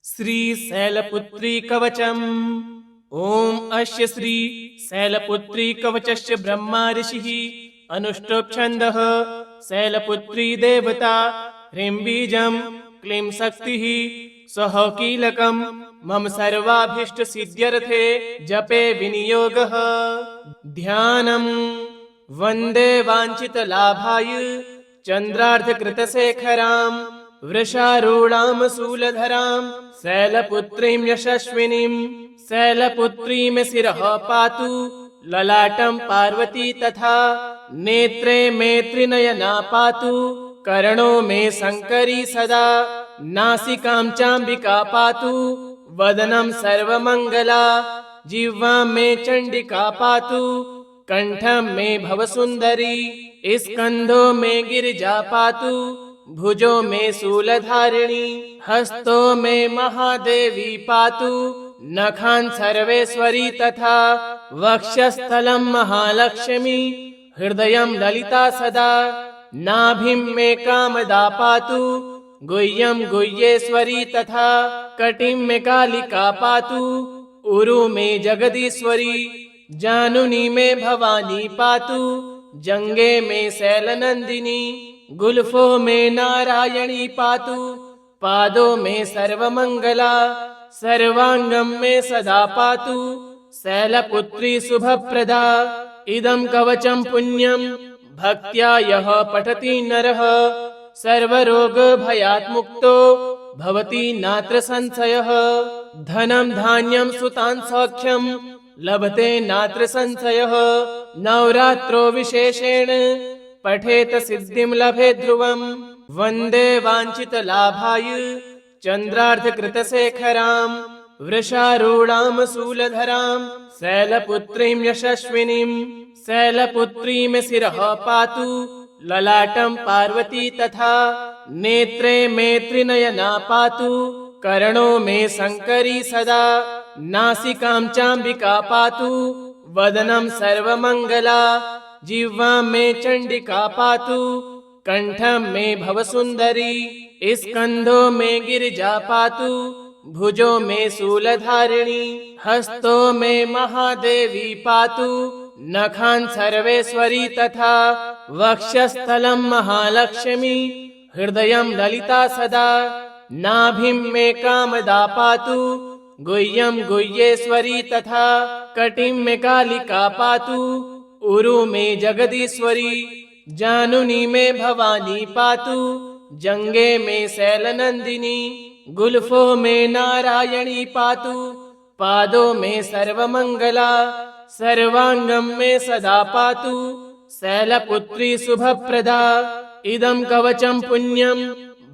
श्री शैलपुत्री कवचम्। ओम अस्य श्री शैलपुत्री कवचस्य ब्रह्मा ऋषिः अनुष्टुप् छन्दः शैलपुत्री देवता ह्रीं बीजं क्लीं शक्तिः सः कीलकम् मम सर्वाभीष्ट सिद्ध्यर्थे जपे विनियोगः। ध्यानम् वन्दे वाञ्छितलाभाय चन्द्रार्धकृतशेखरां वृषारूढां शूलधरां शैलपुत्रीं यशस्विनीं। शैलपुत्रीं शिरः पातु ललाटं पार्वती तथा नेत्रे मे त्रिनयना पातु कर्णो मे शङ्करी सदा। नासिकां चाम्बिका पातु वदनं सर्वमङ्गला जिह्वां मे चण्डिका पातु कण्ठं मे भवसुन्दरी। स्कन्धो मे गिरिजा पातु भुजो मे शूलधारिणी हस्तो मे महादेवी पातु नखान् सर्वेश्वरी तथा वक्षस्थलं महालक्ष्मी हृदयं ललिता सदा। नाभिं मे कामदा पातु गुह्यं गुह्येश्वरी तथा कटिं मे कालिका पातु उरु मे जगदीश्वरी। जानुनी मे भवानी पातु जङ्गे मे शैलनन्दिनी गुल्फो मे नारायणी पातु पादो मे सर्वमङ्गला। सर्वाङ्गं मे सदा पातु शैलपुत्री शुभप्रदा। इदं कवचं पुण्यं भक्त्या यः पठति नरः सर्वरोगभयात् मुक्तो भवति नात्र संशयः। धनं धान्यं सुतान् सौख्यं लभते नात्र संशयः। नवरात्रो विशेषेण पठेत सिद्धिं लभे ध्रुवम्। वन्दे वाञ्छितलाभाय चन्द्रार्धकृतशेखरां वृषारूढां शूलधरां शैलपुत्रीं यशस्विनीं। शैलपुत्रीं शिरः पातु ललाटं पार्वती तथा नेत्रे मे त्रिनयना पातु कर्णो मे शङ्करी सदा। नासिकां चाम्बिका पातु वदनं सर्वमङ्गला जिह्वां मे चण्डिका पातु कण्ठं मे भवसुन्दरी। स्कन्धो मे गिरिजा पातु भुजो मे शूलधारिणी हस्तो मे महादेवी पातु नखान् सर्वेश्वरी तथा वक्षस्थलं महालक्ष्मी हृदयं ललिता सदा। नाभिं मे कामदा पातु गुह्यं गुह्येश्वरी तथा कटिं मे कालिका पातु उरु मे जगदीश्वरी। जानुनी मे भवानी पातु जङ्गे मे शैलनन्दिनी गुल्फो मे नारायणी पातु पादो मे सर्वमङ्गला। सर्वाङ्गं मे सदा पातु शैलपुत्री शुभप्रदा। इदं कवचं पुण्यं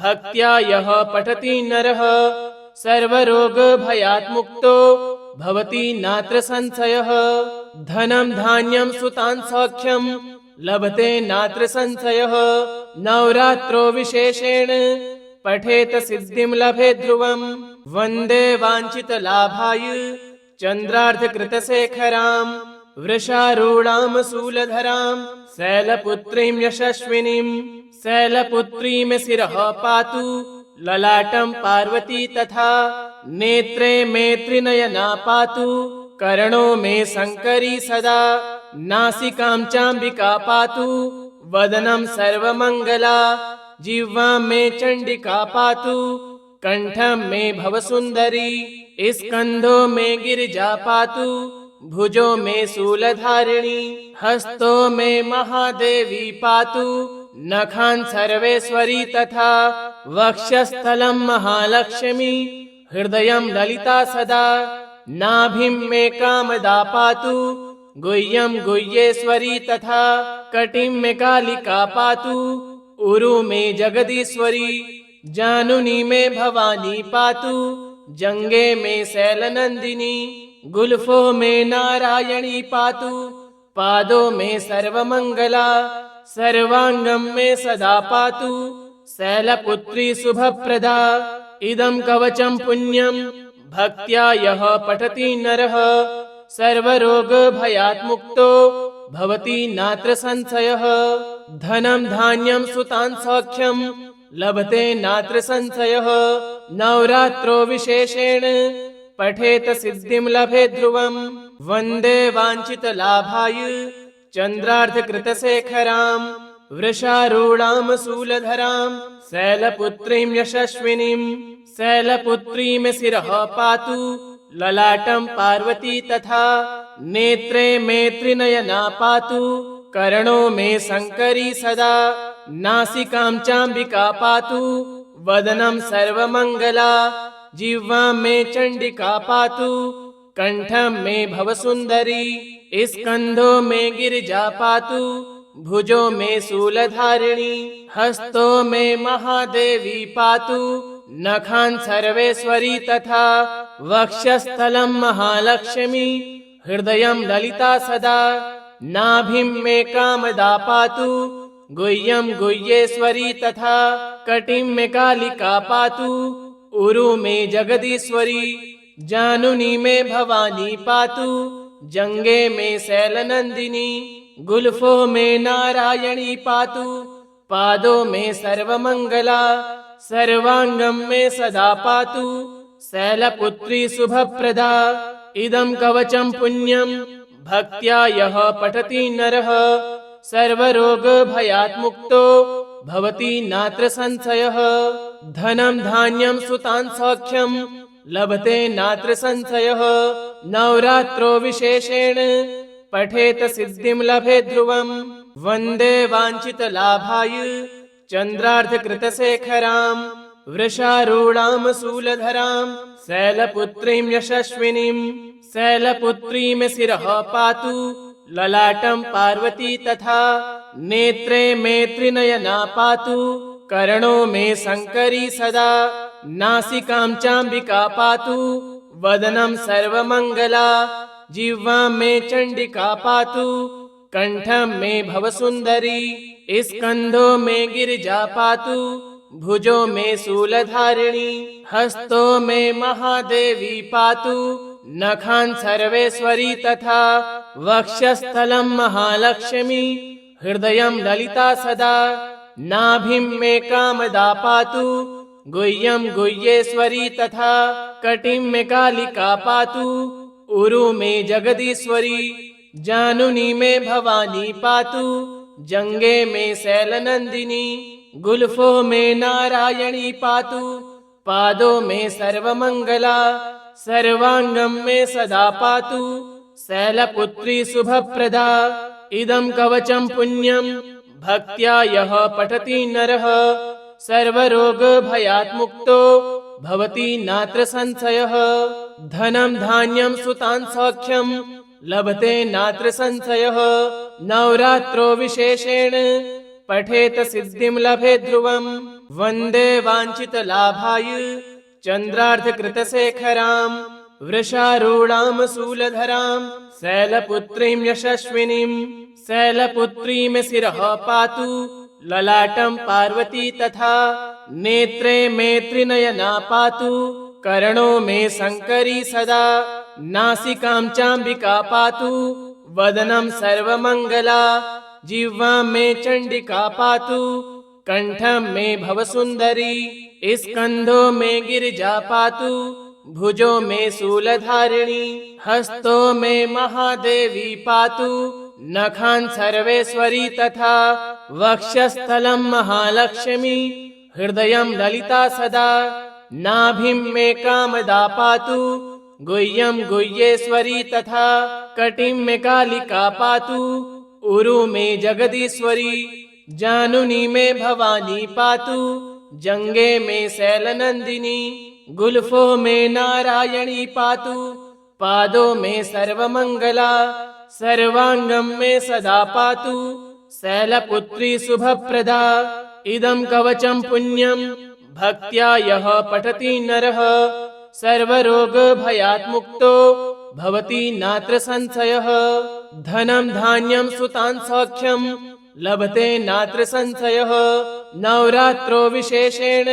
भक्त्या यः पठति नरः सर्वरोगभयात् मुक्तो भवति नात्र संशयः। धनं धान्यं सुतान् सौख्यं लभते नात्र संशयः। नवरात्रो विशेषेण पठेत सिद्धिं लभे ध्रुवम्। वन्दे वाञ्छितलाभाय चन्द्रार्धकृतशेखरां वृषारूढां शूलधरां शैलपुत्रीं यशस्विनीं। शैलपुत्रीं शिरः पातु ललाटं पार्वती तथा नेत्रे मे त्रिनयना पातु कर्णो मे शङ्करी सदा। नासिकां चाम्बिका पातु वदनं सर्वमङ्गला जिह्वां मे चण्डिका पातु कण्ठं मे भवसुन्दरी। स्कन्धो मे गिरिजा पातु भुजो मे शूलधारिणी हस्तो मे महादेवी पातु नखान् सर्वेश्वरी तथा वक्षस्थलं महालक्ष्मी हृदयं ललिता सदा। नाभिं मे कामदा पातु गुह्यं गुह्येश्वरी तथा कटिं मे कालिका पातु उरु मे जगदीश्वरी। जानुनी मे भवानी पातु जङ्गे मे शैलनन्दिनी गुल्फो मे नारायणी पातु पादो मे सर्वमङ्गला। सर्वाङ्गं मे सदा पातु शैलपुत्री शुभप्रदा। इदं कवचं पुण्यं भक्त्या यः पठति नरः सर्वरोगभयात् मुक्तो भवति नात्र संशयः। धनं धान्यं सुतान् सौख्यं लभते नात्र संशयः। नवरात्रो विशेषेण पठेत सिद्धिं लभे ध्रुवम्। वन्दे वाञ्छितलाभाय चन्द्रार्धकृतशेखराम्। वृषारूढां शूलधरां शैलपुत्रीं यशस्विनीं। शैलपुत्री मे शिरः पातु ललाटं पार्वती तथा। नेत्रे मे त्रिनयना पातु कर्णो मे शङ्करी सदा। नासिकां चाम्बिका पातु वदनं सर्वमङ्गला। जिह्वां मे चण्डिका पातु कण्ठं मे भवसुन्दरी। स्कन्धो मे गिरिजा पातु भुजो मे शूलधारिणी। हस्तो मे महादेवी पातु नखान् सर्वेश्वरी तथा। वक्षस्थलं महालक्ष्मी हृदयं ललिता सदा। नाभिं मे कामदा पातु गुह्यं गुह्येश्वरी तथा। कटिं मे कालिका पातु उरु मे जगदीश्वरी। जानुनी मे भवानी पातु जङ्गे मे शैलनन्दिनी। गुल्फो मे नारायणी पातु पादो मे सर्वमङ्गला। सर्वाङ्गं मे सदा पातु शैलपुत्री शुभप्रदा। इदं कवचं पुण्यं भक्त्या यः पठति नरः सर्वरोगभयात् मुक्तो भवति नात्र संशयः। धनं धान्यं सुतान् सौख्यं लभते नात्र संशयः। नवरात्रो विशेषेण पठेत सिद्धिं लभे ध्रुवम्। वन्दे वाञ्छितलाभाय चन्द्रार्धकृतशेखराम्। वृषारूढां शूलधरां शैलपुत्रीं यशस्विनीं। शैलपुत्री मे शिरः पातु ललाटं पार्वती तथा। नेत्रे मे त्रिनयना पातु कर्णो मे शङ्करी सदा। नासिकां चाम्बिका पातु वदनं सर्वमङ्गला। जिह्वां मे चण्डिका पातु कण्ठं मे भवसुन्दरी। स्कन्धो मे गिरिजा पातु भुजो मे शूलधारिणी। हस्तो मे महादेवी पातु नखान् सर्वेश्वरी तथा। वक्षस्थलं महालक्ष्मी हृदयं ललिता सदा। नाभिं मे कामदा पातु गुह्यं गुह्येश्वरी तथा। कटिं मे कालिका पातु उरु मे जगदीश्वरी। जानुनी मे भवानी पातु जङ्गे मे शैलनन्दिनी। गुल्फो मे नारायणी पातु पादो मे सर्वमङ्गला। सर्वाङ्गं मे सदा पातु शैलपुत्री शुभप्रदा। इदं कवचं पुण्यं भक्त्या यः पठति नरः सर्वरोगभयात् मुक्तो भवति नात्र संशयः। धनं धान्यं सुतान् सौख्यं लभते नात्र संशयः। नवरात्रो विशेषेण पठेत सिद्धिं लभे ध्रुवम्। वन्दे वाञ्छितलाभाय चन्द्रार्धकृतशेखराम्। वृषारूढां शूलधरां शैलपुत्रीं यशस्विनीं। शैलपुत्री मे शिरः पातु ललाटं पार्वती तथा। नेत्रे मे त्रिनयना पातु कर्णो मे शङ्करी सदा। नासिकां चाम्बिका पातु वदनं सर्वमङ्गला। जिह्वां मे चण्डिका पातु कण्ठं मे भवसुन्दरी। स्कन्धो मे गिरिजा पातु भुजो मे शूलधारिणी। हस्तो मे महादेवी पातु नखान् सर्वेश्वरी तथा। वक्षस्थलं महालक्ष्मी हृदयं ललिता सदा। नाभिं मे कामदा पातु गुह्यं गुह्येश्वरी तथा। कटिं मे कालिका पातु उरु मे जगदीश्वरी। जानुनी मे भवानी पातु जङ्गे मे शैलनन्दिनी। गुल्फो मे नारायणी पातु पादो मे सर्वमङ्गला। सर्वाङ्गं मे सदा पातु शैलपुत्री शुभप्रदा। इदं कवचं पुण्यं भक्त्या यः पठति नरः सर्वरोगभयात् मुक्तो भवति नात्र संशयः। धनं धान्यं सुतान् सौख्यं लभते नात्र संशयः। नवरात्रो विशेषेण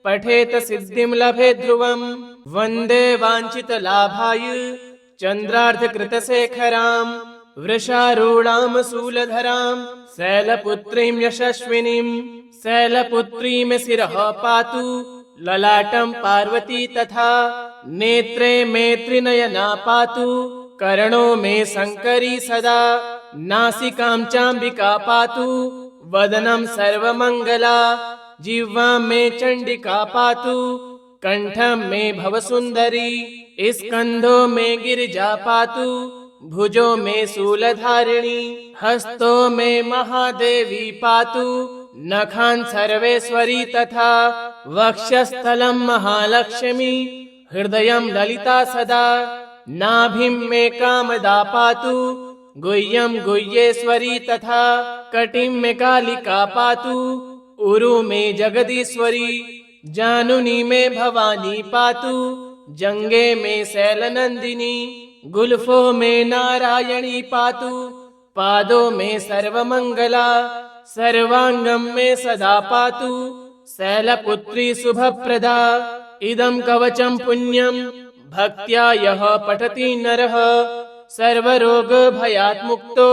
पठेत सिद्धिं लभे ध्रुवम्। वन्दे वाञ्छितलाभाय चन्द्रार्धकृतशेखराम्। वृषारूढां शूलधरां शैलपुत्रीं यशस्विनीं। शैलपुत्री में शिरः पातु ललाटं पार्वती तथा नेत्रे मे त्रिनयना पातु कर्णो मे शंकरी सदा नासिकां चाम्बिका पातु वदनं सर्वमंगला जिह्वां मे चंडिका पातु कंठं मे भवसुंदरी स्कंधो मे गिरिजा पातु भुजो मे शूलधारिणी हस्तो मे महादेवी पातु नखान् सर्वेश्वरी तथा वक्षस्थलं महालक्ष्मी हृदयं ललिता सदा नाभिं मे कामदा पातु गुह्यं गुह्येश्वरी तथा कटिं मे कालिका पातु उरु मे जगदीश्वरी जानुनी मे भवानी पातु जंगे मे शैलनंदिनी गुल्फो मे नारायणी पातु पादो मे सर्वमंगला सर्वांगं मे सदा पातु शैलपुत्री शुभप्रदा इदं कवचं पुण्यं भक्त्या यः पठति नरः सर्वरोगभयात् मुक्तो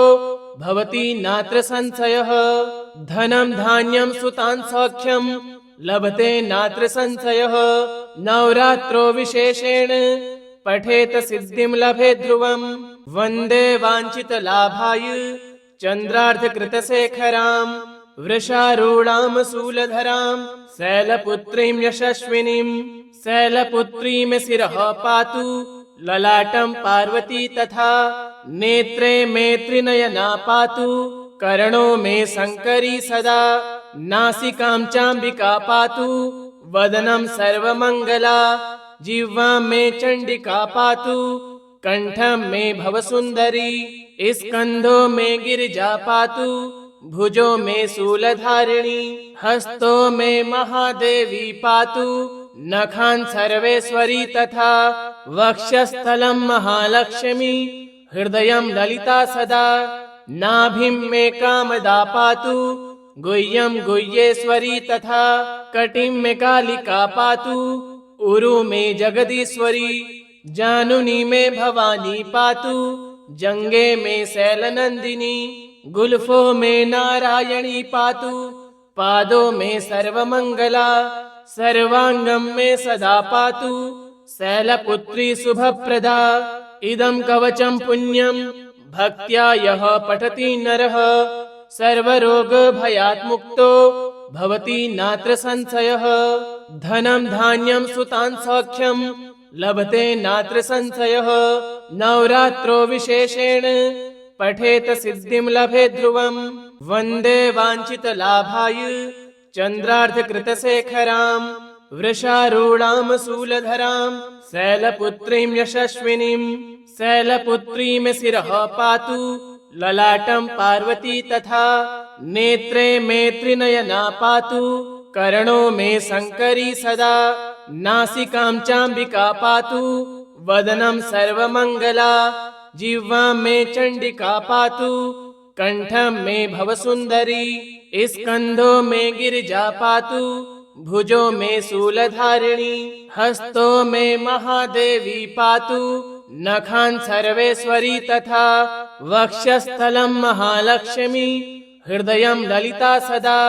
भवति नात्र संशयः धनं धान्यं सुतान् सौख्यं लभते नात्र संशयः नवरात्रो विशेषेण पठेत सिद्धिं लभे ध्रुवं वन्दे वाञ्छितलाभाय चन्द्रार्धकृतशेखरां वृषारूढां शूलधरां शैलपुत्रीं यशस्विनीं शैलपुत्रीं शिरः पातु ललाटं पार्वती तथा नेत्रे मे त्रिनयना पातु कर्णो मे शंकरी सदा नासिकां चाम्बिका पातु वदनं सर्वमंगला जिह्वां मे चंडिका पातु कंठं मे भवसुंदरी स्कंधो मे गिरिजा पातु भुजो मे शूलधारिणी हस्तो मे महादेवी पातु नखान् सर्वेश्वरी तथा वक्षस्थलं महालक्ष्मी हृदयं ललिता सदा नाभिं मे कामदा पातु गुह्यं गुह्येश्वरी तथा कटिं मे कालिका पातु उरु मे जगदीश्वरी जानुनी मे भवानी पातु जंगे मे शैलनंदिनी गुल्फो मे नारायणी पातु पादो मे सर्वमंगला सर्वांगं मे सदा पातु शैलपुत्री शुभप्रदा इदं कवचं पुण्यं भक्त्या यः पठति नरः सर्वरोगभयात् मुक्तो भवति नात्र संशयः धनं धान्यं सुतान् सौख्यं लभते नात्र संशयः नवरात्रो विशेषेण पठेत सिद्धिं लभे ध्रुवं वन्दे वाञ्छितलाभाय चन्द्रार्धकृतशेखरां वृषारूढां शूलधरां शैलपुत्रीं यशस्विनीं शैलपुत्रीं शिरः पातु ललाटं पार्वती तथा नेत्रे मे त्रिनयना पातु कर्णो मे शंकरी सदा नासिकां चाम्बिका पातु वदनं सर्वमंगला जिह्वां मे चंडिका पातु कंठं मे भवसुंदरी स्कंधो मे गिरिजा पातु भुजो मे शूलधारिणी हस्तो मे महादेवी पातु नखान् सर्वेश्वरी तथा वक्षस्थलं महालक्ष्मी हृदयं ललिता सदा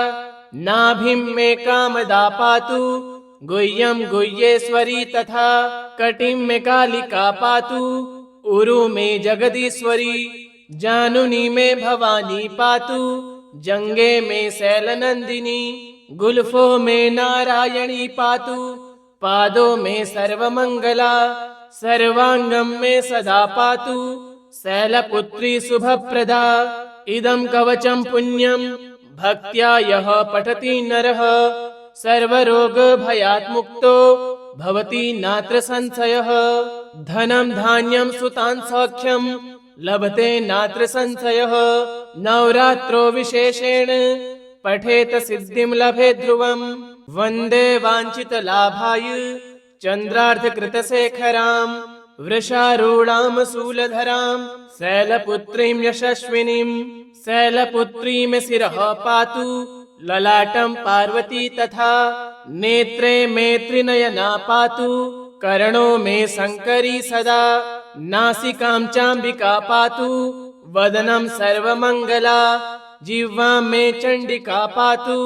नाभिं मे कामदा पातु गुह्यं गुह्येश्वरी तथा कटिं मे कालिका पातु उरु मे जगदीश्वरी जानुनी मे भवानी पातु जंगे मे शैलनंदिनी गुल्फो मे नारायणी पातु पादो मे सर्वमंगला सर्वांगं मे सदा पातु शैलपुत्री शुभप्रदा इदं कवचं पुण्यं भक्त्या यः पठति नरः सर्वरोगभयात् मुक्तो भवति नात्र संशयः धनं धान्यं सुतान् सौख्यं लभते नात्र संशयः नवरात्रो विशेषेण पठेत सिद्धिं लभे ध्रुवं वन्दे वाञ्छितलाभाय चन्द्रार्धकृतशेखरां वृषारूढां शूलधरां शैलपुत्रीं यशस्विनीं शैलपुत्रीं शिरः पातु ललाटं पार्वती तथा नेत्रे मे त्रिनयना पातु कर्णो मे शंकरी सदा नासिकां चाम्बिका पातु वदनं सर्वमंगला जिह्वां मे चंडिका पातु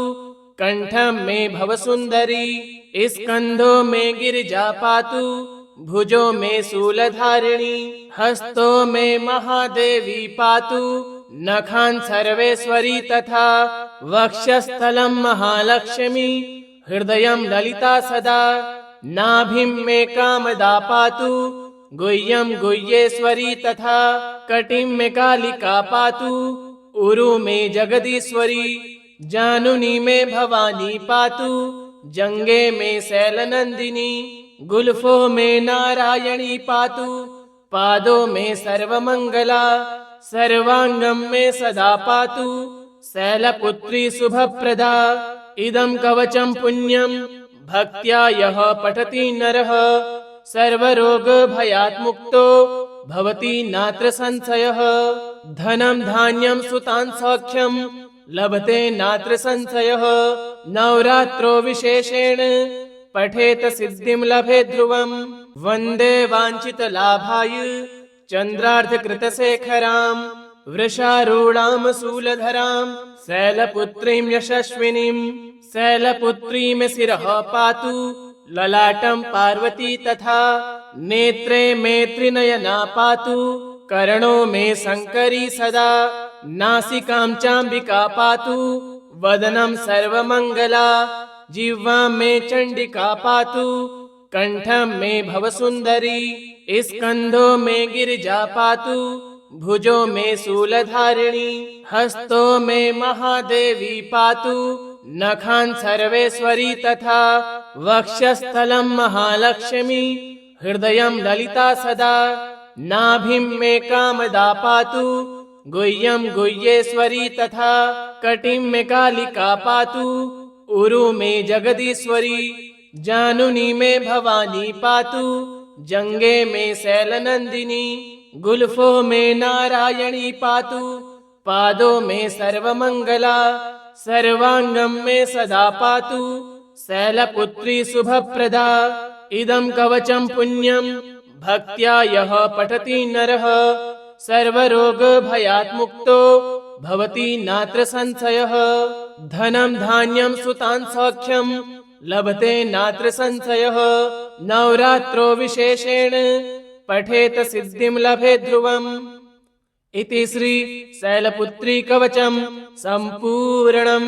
कंठम मे भव सुंदरी, स्कंधो मे गिरिजा पातु, भुजो मे शूलधारिणी, हस्तो मे महादेवी पातु, नखान सर्वेश्वरी तथा वक्षस्थलं महालक्ष्मी, हृदयं ललिता सदा, नाभिं मे कामदा पातु, गुह्यं गुह्येश्वरी तथा कटिं मे कालिका पातु, उरु मे जगदीश्वरी, जानुनी मे भवानी पातु, जंगे मे शैलनंदिनी, गुल्फो मे नारायणी पातु, पादो मे सर्वमंगला, सर्वांगं मे सदा पातु, शैलपुत्री शुभप्रदा। इदं कवचं पुण्यं भक्त्या यः पठति नरः, सर्वरोगभयात् मुक्तो भवति नात्र संशयः। धनं धान्यं सुतान् सौख्यं लभते नात्र संशयः। नवरात्रो विशेषेण पठेत सिद्धिं लभेत् ध्रुवम्। वन्दे वाञ्छितलाभाय चन्द्रार्धकृतशेखरां, वृषारूढां शूलधरां, शैलपुत्रीं यशस्विनीं। शैलपुत्रीं शिरः पातु, ललाटं पार्वती तथा, नेत्रे मे त्रिनयना पातु, कर्णो मे शङ्करी सदा, नासिकां चाम्बिका पातु, वदनं सर्वमङ्गला, जिह्वां मे चण्डिका पातु, कंठं मे भव सुंदरी, स्कंधो मे गिरिजा पातु, भुजो मे शूलधारिणी, हस्तो मे महादेवी पातु, नखान सर्वेश्वरी तथा वक्षस्थलं महालक्ष्मी, हृदयं ललिता सदा, नाभिं मे कामदा पातु, गुह्यं गुह्येश्वरी तथा कटिं मे कालिका पातु, उरु मे जगदीश्वरी, जानुनी मे भवानी पातु, जंगे मे शैलनंदिनी, गुल्फो मे नारायणी पातु, पादो मे सर्वमंगला, सर्वांगं मे सदा पातु, शैलपुत्री शुभप्रदा। इदं कवचं पुण्यं भक्त्या यः पठति नरः, सर्वरोगभयात् मुक्तो भवति नात्र संशयः। धनं धान्यं सुतान् सौख्यं लभते नात्र संशयः। नवरात्रो विशेषेण पठेत सिद्धिं लभेत् ध्रुवम्। इति श्री शैलपुत्री कवचं सम्पूर्णम्।